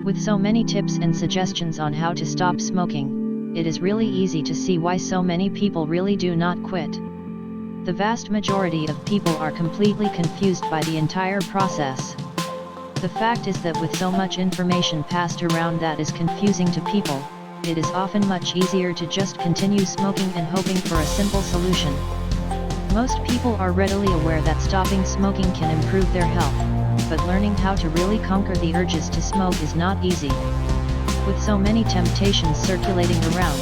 With so many tips and suggestions on how to stop smoking, it is really easy to see why so many people really do not quit. The vast majority of people are completely confused by the entire process. The fact is that with so much information passed around that is confusing to people, it is often much easier to just continue smoking and hoping for a simple solution. Most people are readily aware that stopping smoking can improve their health, but learning how to really conquer the urges to smoke is not easy. With so many temptations circulating around,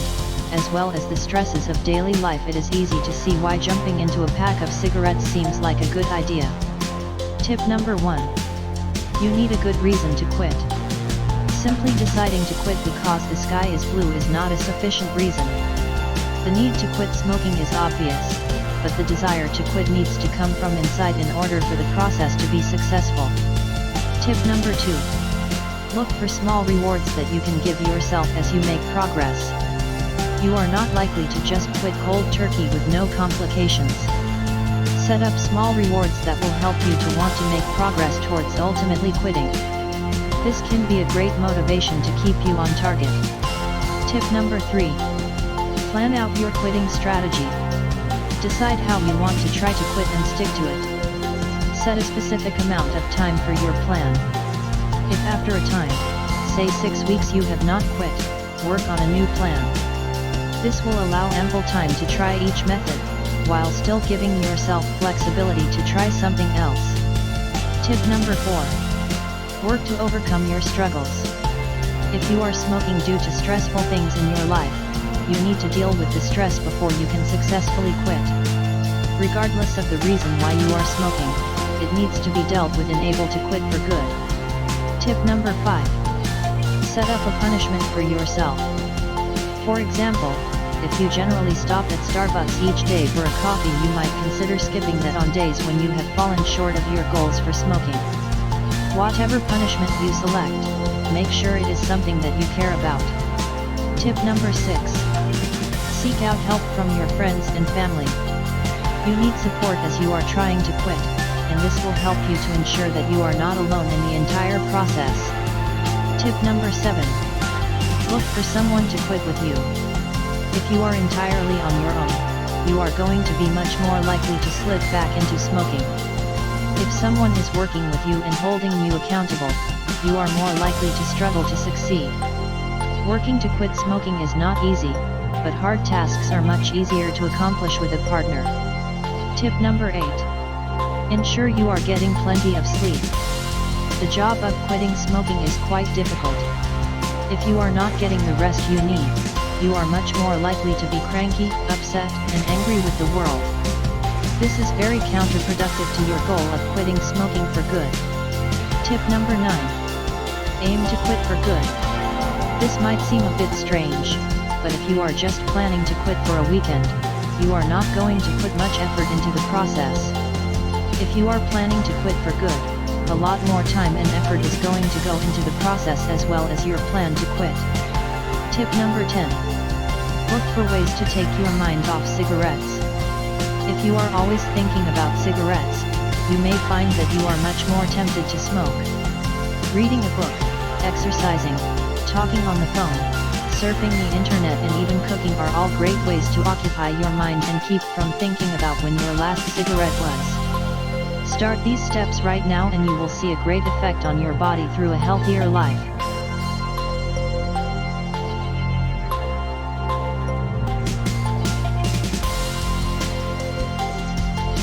as well as the stresses of daily life, it is easy to see why jumping into a pack of cigarettes seems like a good idea. Tip number 1. You need a good reason to quit. Simply deciding to quit because the sky is blue is not a sufficient reason. The need to quit smoking is obvious, but the desire to quit needs to come from inside in order for the process to be successful. Tip number 2. Look for small rewards that you can give yourself as you make progress. You are not likely to just quit cold turkey with no complications. Set up small rewards that will help you to want to make progress towards ultimately quitting. This can be a great motivation to keep you on target. Tip number 3. Plan out your quitting strategy. Decide how you want to try to quit and stick to it. Set a specific amount of time for your plan. If after a time, say 6 weeks, you have not quit, work on a new plan. This will allow ample time to try each method, while still giving yourself flexibility to try something else. Tip number 4. Work to overcome your struggles. If you are smoking due to stressful things in your life, you need to deal with the stress before you can successfully quit. Regardless of the reason why you are smoking, it needs to be dealt with and able to quit for good. Tip number 5. Set up a punishment for yourself. For example, if you generally stop at Starbucks each day for a coffee, you might consider skipping that on days when you have fallen short of your goals for smoking. Whatever punishment you select, make sure it is something that you care about. Tip number 6. Seek out help from your friends and family. You need support as you are trying to quit, and this will help you to ensure that you are not alone in the entire process. Tip number 7. Look for someone to quit with you. If you are entirely on your own, you are going to be much more likely to slip back into smoking. If someone is working with you and holding you accountable, you are more likely to struggle to succeed. Working to quit smoking is not easy, but hard tasks are much easier to accomplish with a partner. Tip number 8. Ensure you are getting plenty of sleep. The job of quitting smoking is quite difficult. If you are not getting the rest you need, you are much more likely to be cranky, upset, and angry with the world. This is very counterproductive to your goal of quitting smoking for good. Tip number 9. Aim to quit for good. This might seem a bit strange, but if you are just planning to quit for a weekend, you are not going to put much effort into the process. If you are planning to quit for good, a lot more time and effort is going to go into the process as well as your plan to quit. Tip number 10. Look for ways to take your mind off cigarettes. If you are always thinking about cigarettes, you may find that you are much more tempted to smoke. Reading a book, exercising, talking on the phone, surfing the internet, and even cooking are all great ways to occupy your mind and keep from thinking about when your last cigarette was. Start these steps right now and you will see a great effect on your body through a healthier life.